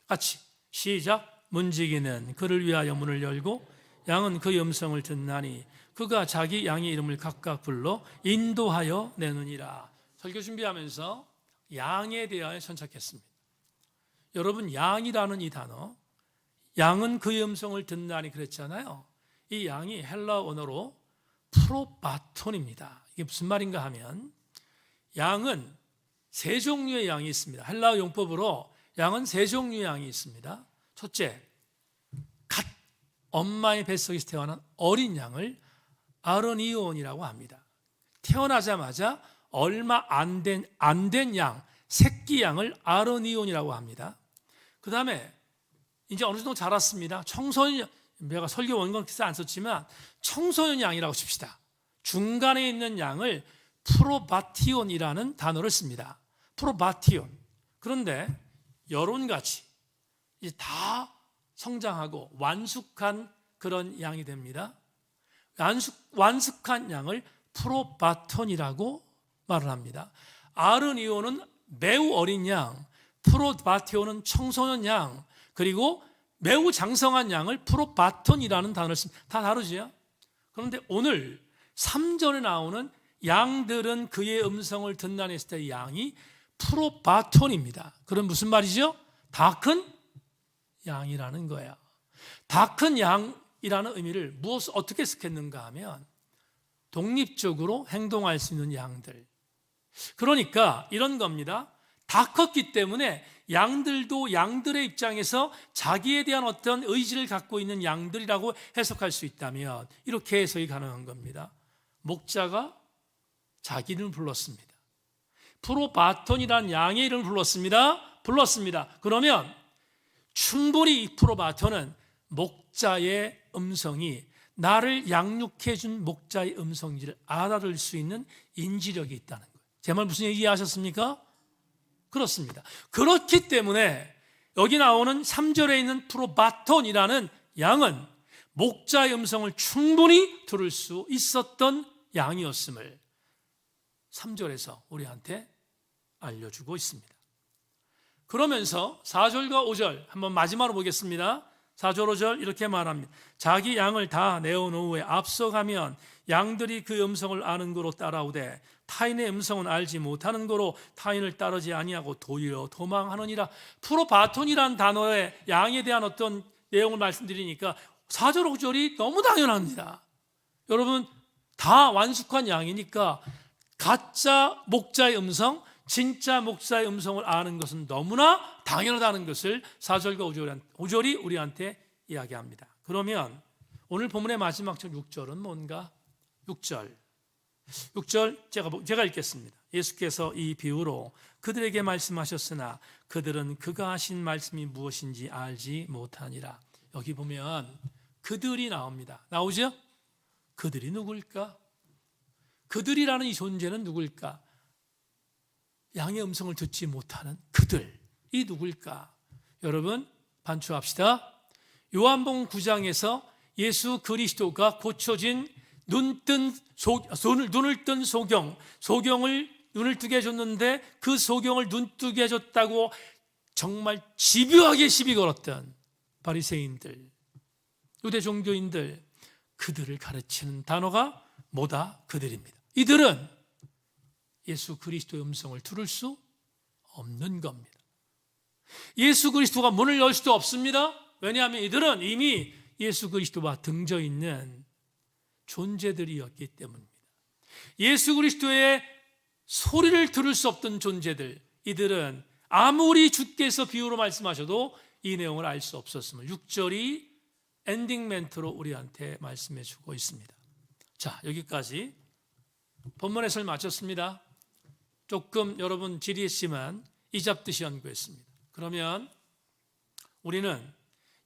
같이 시작. 문지기는 그를 위하여 문을 열고 양은 그의 음성을 듣나니 그가 자기 양의 이름을 각각 불러 인도하여 내느니라. 설교 준비하면서 양에 대하여 천착했습니다. 여러분, 양이라는 이 단어, 양은 그의 음성을 듣나니 그랬잖아요. 이 양이 헬라 언어로 프로바톤입니다. 이게 무슨 말인가 하면, 양은 세 종류의 양이 있습니다. 헬라어 용법으로 양은 세 종류의 양이 있습니다. 첫째, 갓 엄마의 뱃속에서 태어난 어린 양을 아르니온이라고 합니다. 태어나자마자 얼마 안 된 양, 새끼 양을 아르니온이라고 합니다. 그 다음에 이제 어느 정도 자랐습니다. 청소년, 내가 설교 원gon에서 안 썼지만 청소년 양이라고 칩시다. 중간에 있는 양을 프로바티온이라는 단어를 씁니다. 프로바티온. 그런데 여론같이 이제 다 성장하고 완숙한 그런 양이 됩니다. 완숙한 양을 프로바톤이라고 말을 합니다. 아르니온은 매우 어린 양, 프로바티온은 청소년 양, 그리고 매우 장성한 양을 프로바톤이라는 단어를 씁니다. 다 다르지요? 그런데 오늘 3절에 나오는 양들은 그의 음성을 듣나니 했을 때 양이 프로바톤입니다. 그럼 무슨 말이죠? 다 큰 양이라는 거야. 다 큰 양이라는 의미를 어떻게 해석했는가 하면 독립적으로 행동할 수 있는 양들. 그러니까 이런 겁니다. 다 컸기 때문에 양들도 양들의 입장에서 자기에 대한 어떤 의지를 갖고 있는 양들이라고 해석할 수 있다면 이렇게 해석이 가능한 겁니다. 목자가 자기 이름을 불렀습니다. 프로바톤이라는 양의 이름을 불렀습니다. 그러면 충분히 이 프로바톤은 목자의 음성이 나를 양육해 준 목자의 음성인지를 알아들 수 있는 인지력이 있다는 거예요. 제 말 무슨 얘기 이해하셨습니까? 그렇습니다. 그렇기 때문에 여기 나오는 3절에 있는 프로바톤이라는 양은 목자의 음성을 충분히 들을 수 있었던 양이었음을 3절에서 우리한테 알려주고 있습니다. 그러면서 4절과 5절 한번 마지막으로 보겠습니다. 4절 5절 이렇게 말합니다. 자기 양을 다 내어놓은 후에 앞서가면 양들이 그 음성을 아는 거로 따라오되 타인의 음성은 알지 못하는 거로 타인을 따르지 아니하고 도리어 도망하느니라. 프로바톤이라는 단어의 양에 대한 어떤 내용을 말씀드리니까 4절 5절이 너무 당연합니다. 여러분, 다 완숙한 양이니까 가짜 목자의 음성, 진짜 목자의 음성을 아는 것은 너무나 당연하다는 것을 4절과 5절이 우리한테 이야기합니다. 그러면 오늘 본문의 마지막 절 6절은 뭔가? 6절 제가 읽겠습니다. 예수께서 이 비유로 그들에게 말씀하셨으나 그들은 그가 하신 말씀이 무엇인지 알지 못하니라. 여기 보면 그들이 나옵니다. 나오죠? 그들이 누굴까? 그들이라는 이 존재는 누굴까? 양의 음성을 듣지 못하는 그들이 누굴까? 여러분 반추합시다. 요한복음 9장에서 예수 그리스도가 고쳐진 눈을 뜬 소경을 눈을 뜨게 해줬는데 그 소경을 눈뜨게 해줬다고 정말 집요하게 시비 걸었던 바리새인들, 유대 종교인들, 그들을 가르치는 단어가 뭐다? 그들입니다. 이들은 예수 그리스도의 음성을 들을 수 없는 겁니다. 예수 그리스도가 문을 열 수도 없습니다. 왜냐하면 이들은 이미 예수 그리스도와 등져 있는 존재들이었기 때문입니다. 예수 그리스도의 소리를 들을 수 없던 존재들, 이들은 아무리 주께서 비유로 말씀하셔도 이 내용을 알 수 없었음을 6절이 엔딩 멘트로 우리한테 말씀해 주고 있습니다. 자, 여기까지 본문 해설 마쳤습니다. 조금 여러분 지리했지만 이잡듯이 연구했습니다. 그러면 우리는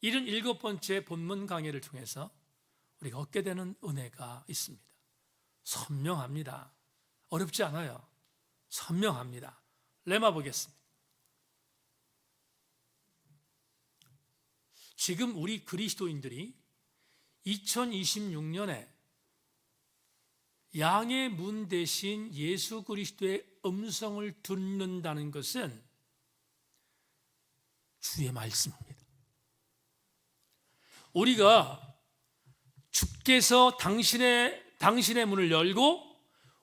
77번째 본문 강해를 통해서 우리가 얻게 되는 은혜가 있습니다. 선명합니다. 어렵지 않아요. 선명합니다. 레마 보겠습니다. 지금 우리 그리스도인들이 2026년에 양의 문 대신 예수 그리스도의 음성을 듣는다는 것은 주의 말씀입니다. 우리가 주께서 당신의 문을 열고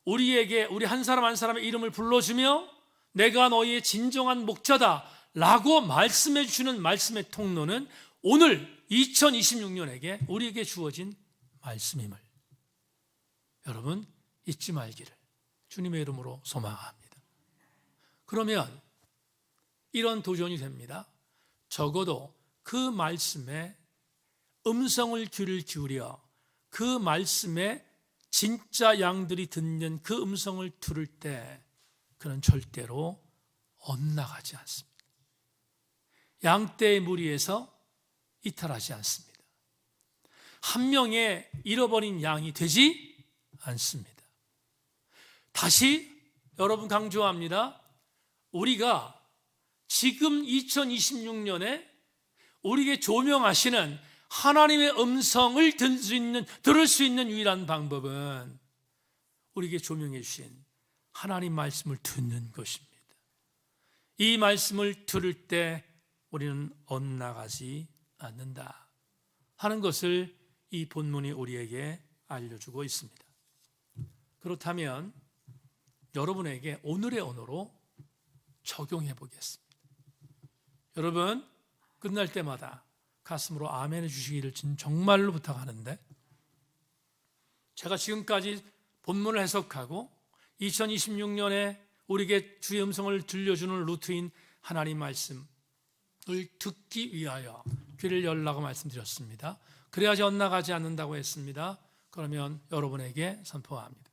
우리 한 사람 한 사람의 이름을 불러주며 내가 너희의 진정한 목자다 라고 말씀해 주시는 말씀의 통로는 오늘 2026년에게 우리에게 주어진 말씀임을 여러분 잊지 말기를 주님의 이름으로 소망합니다. 그러면 이런 도전이 됩니다. 적어도 그 말씀에 음성을 귀를 기울여 그 말씀에 진짜 양들이 듣는 그 음성을 들을 때 그는 절대로 엇나가지 않습니다. 양떼의 무리에서 이탈하지 않습니다. 한 명의 잃어버린 양이 되지 않습니다. 다시 여러분 강조합니다. 우리가 지금 2026년에 우리에게 조명하시는 하나님의 음성을 들을 수 있는 유일한 방법은 우리에게 조명해 주신 하나님 말씀을 듣는 것입니다. 이 말씀을 들을 때 우리는 엇나가지 않는다 하는 것을 이 본문이 우리에게 알려주고 있습니다. 그렇다면 여러분에게 오늘의 언어로 적용해 보겠습니다. 여러분 끝날 때마다 가슴으로 아멘 해주시기를 정말로 부탁하는데, 제가 지금까지 본문을 해석하고 2026년에 우리에게 주의 음성을 들려주는 루트인 하나님 말씀을 듣기 위하여 귀를 열라고 말씀드렸습니다. 그래야지 엇나가지 않는다고 했습니다. 그러면 여러분에게 선포합니다.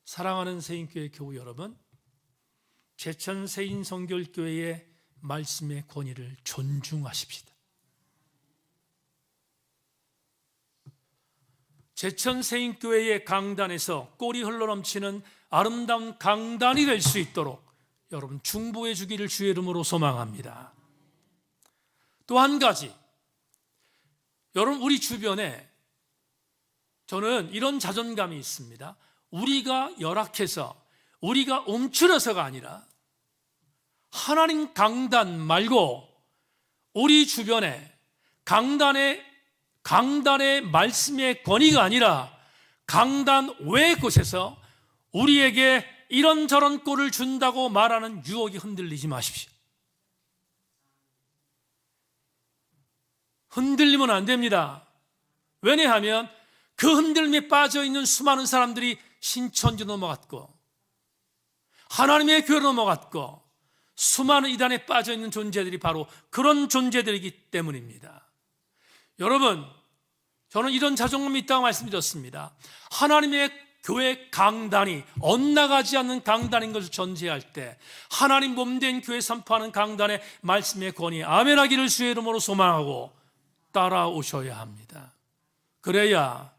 사랑하는 세인교회 교우 여러분, 제천 세인성결교회의 말씀의 권위를 존중하십시다. 제천 세인교회의 강단에서 꼴이 흘러넘치는 아름다운 강단이 될 수 있도록 여러분 중보해 주기를 주의 이름으로 소망합니다. 또 한 가지, 여러분 우리 주변에 저는 이런 자존감이 있습니다. 우리가 열악해서 우리가 움츠려서가 아니라 하나님 강단 말고 우리 주변에 강단의 말씀의 권위가 아니라 강단 외의 곳에서 우리에게 이런저런 꼴을 준다고 말하는 유혹이 흔들리지 마십시오. 흔들리면 안 됩니다. 왜냐하면 그 흔들림에 빠져 있는 수많은 사람들이 신천지 넘어갔고 하나님의 교회로 넘어갔고 수많은 이단에 빠져 있는 존재들이 바로 그런 존재들이기 때문입니다. 여러분, 저는 이런 자존감이 있다고 말씀드렸습니다. 하나님의 교회 강단이 엇나가지 않는 강단인 것을 전제할 때 하나님 몸된 교회 선포하는 강단의 말씀의 권위 아멘하기를 주의 이름으로 소망하고 따라오셔야 합니다. 그래야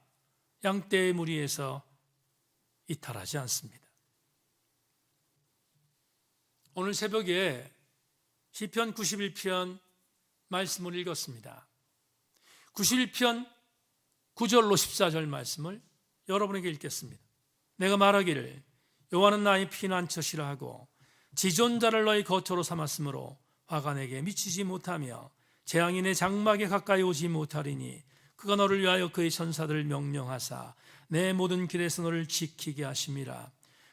양떼의 무리에서 이탈하지 않습니다. 오늘 새벽에 시편 91편 말씀을 읽었습니다. 91편 9절로 14절 말씀을 여러분에게 읽겠습니다. 내가 말하기를 여호와는 나의 피난처시라 하고 지존자를 너의 거처로 삼았으므로 화가 내게 미치지 못하며 재앙이 내 장막에 가까이 오지 못하리니 그가 너를 위하여 그의 천사들을 명령하사 내 모든 길에서 너를 지키게 하심이라.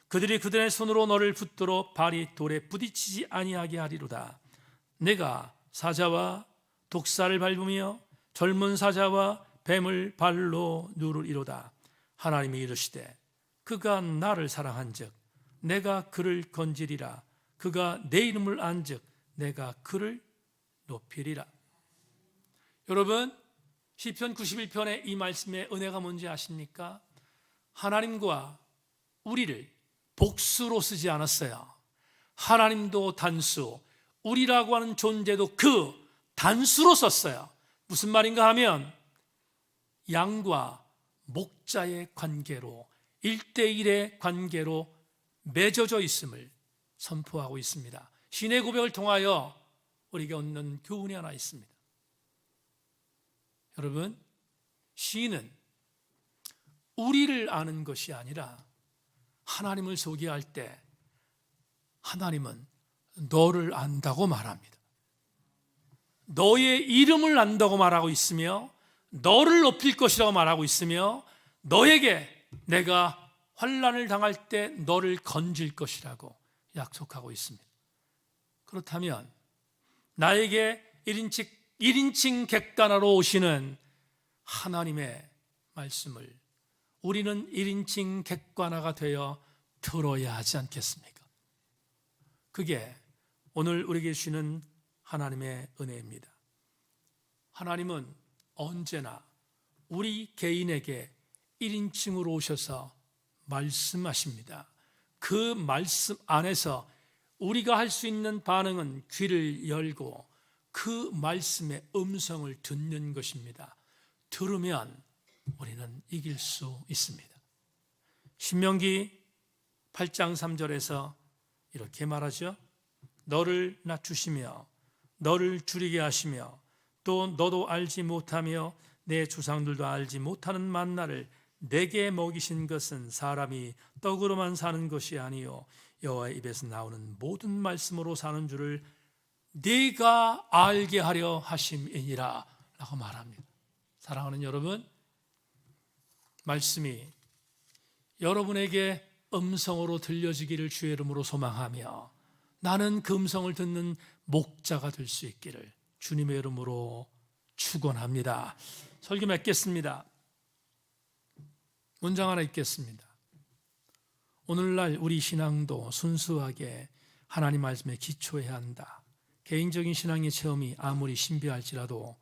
그들이 그들의 손으로 너를 붙들어 발이 돌에 부딪히지 아니하게 하리로다. 내가 사자와 독사를 밟으며 젊은 사자와 뱀을 발로 누르리로다. 하나님이 이르시되 그가 나를 사랑한즉 내가 그를 건지리라. 그가 내 이름을 안즉 내가 그를 높이리라. 여러분, 시편 91편의 이 말씀의 은혜가 뭔지 아십니까? 하나님과 우리를 복수로 쓰지 않았어요. 하나님도 단수, 우리라고 하는 존재도 그 단수로 썼어요. 무슨 말인가 하면 양과 목자의 관계로 1대1의 관계로 맺어져 있음을 선포하고 있습니다. 신의 고백을 통하여 우리가 얻는 교훈이 하나 있습니다. 여러분, 시인은 우리를 아는 것이 아니라 하나님을 소개할 때 하나님은 너를 안다고 말합니다. 너의 이름을 안다고 말하고 있으며 너를 높일 것이라고 말하고 있으며 너에게 내가 환난을 당할 때 너를 건질 것이라고 약속하고 있습니다. 그렇다면 나에게 1인칭 객단하러 오시는 하나님의 말씀을 우리는 1인칭 객관화가 되어 들어야 하지 않겠습니까? 그게 오늘 우리에게 주시는 하나님의 은혜입니다. 하나님은 언제나 우리 개인에게 1인칭으로 오셔서 말씀하십니다. 그 말씀 안에서 우리가 할 수 있는 반응은 귀를 열고 그 말씀의 음성을 듣는 것입니다. 들으면 우리는 이길 수 있습니다. 신명기 8장 3절에서 이렇게 말하죠. 너를 낮추시며 너를 줄이게 하시며 또 너도 알지 못하며 내 조상들도 알지 못하는 만나를 내게 먹이신 것은 사람이 떡으로만 사는 것이 아니요 여호와의 입에서 나오는 모든 말씀으로 사는 줄을 네가 알게 하려 하심이니라 라고 말합니다. 사랑하는 여러분, 말씀이 여러분에게 음성으로 들려지기를 주의 이름으로 소망하며 나는 그 음성을 듣는 목자가 될 수 있기를 주님의 이름으로 축원합니다. 설교 맺겠습니다. 문장 하나 읽겠습니다. 오늘날 우리 신앙도 순수하게 하나님 말씀에 기초해야 한다. 개인적인 신앙의 체험이 아무리 신비할지라도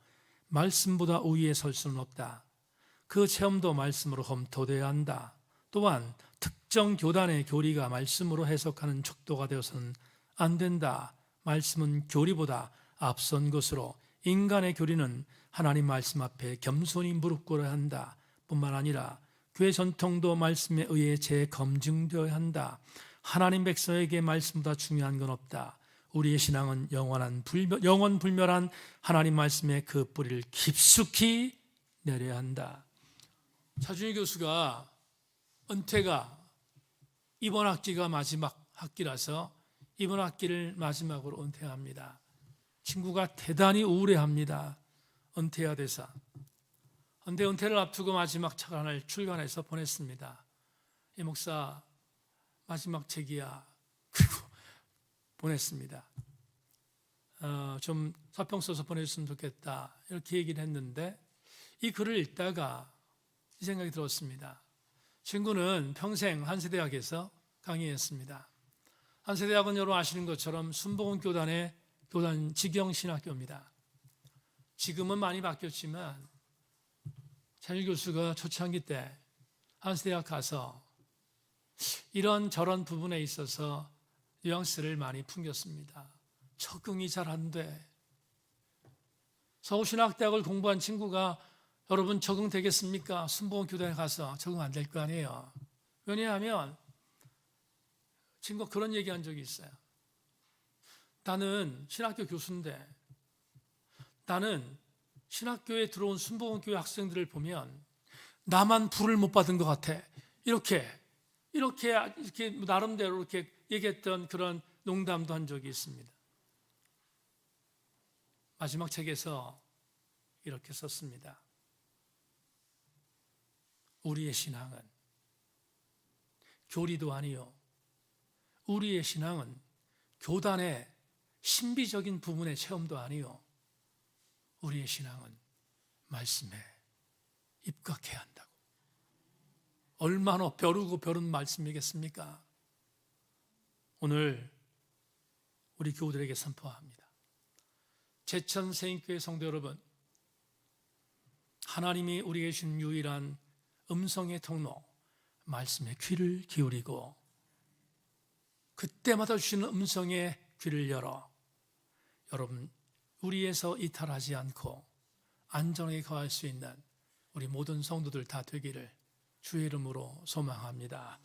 말씀보다 우위에 설 수는 없다. 그 체험도 말씀으로 검토되어야 한다. 또한 특정 교단의 교리가 말씀으로 해석하는 척도가 되어서는 안 된다. 말씀은 교리보다 앞선 것으로 인간의 교리는 하나님 말씀 앞에 겸손히 무릎 꿇어야 한다. 뿐만 아니라 교회 전통도 말씀에 의해 재검증되어야 한다. 하나님 백성에게 말씀보다 중요한 건 없다. 우리의 신앙은 영원 불멸한 하나님 말씀의 그 뿌리를 깊숙이 내려야 한다. 차준희 교수가 은퇴가 이번 학기가 마지막 학기라서 이번 학기를 마지막으로 은퇴합니다. 친구가 대단히 우울해합니다. 은퇴해야 돼서. 그런데 은퇴를 앞두고 마지막 차관을 출간해서 보냈습니다. 이 목사 마지막 책이야. 그리고 보냈습니다. 좀 서평 써서 보냈으면 좋겠다 이렇게 얘기를 했는데 이 글을 읽다가 이 생각이 들었습니다. 친구는 평생 한세대학에서 강의했습니다. 한세대학은 여러분 아시는 것처럼 순복음교단의 교단 직영신학교입니다. 지금은 많이 바뀌었지만 찬일 교수가 초창기 때 한세대학 가서 이런 부분에 있어서 뉘앙스를 많이 풍겼습니다. 적응이 잘 안 돼. 서울신학대학을 공부한 친구가 여러분 적응되겠습니까? 순복음교단에 가서 적응 안 될 거 아니에요. 왜냐하면 친구가 그런 얘기한 적이 있어요. 나는 신학교 교수인데 나는 신학교에 들어온 순복음교회 학생들을 보면 나만 불을 못 받은 것 같아. 이렇게 나름대로 이렇게 얘기했던 그런 농담도 한 적이 있습니다. 마지막 책에서 이렇게 썼습니다. 우리의 신앙은 교리도 아니요. 우리의 신앙은 교단의 신비적인 부분의 체험도 아니요. 우리의 신앙은 말씀에 입각해야 한다고. 얼마나 벼르고 벼른 말씀이겠습니까? 오늘 우리 교우들에게 선포합니다. 제천세인교회 성도 여러분, 하나님이 우리에게 주신 유일한 음성의 통로, 말씀에 귀를 기울이고 그때마다 주시는 음성에 귀를 열어 여러분 우리에서 이탈하지 않고 안전하게 거할 수 있는 우리 모든 성도들 다 되기를 주의 이름으로 소망합니다.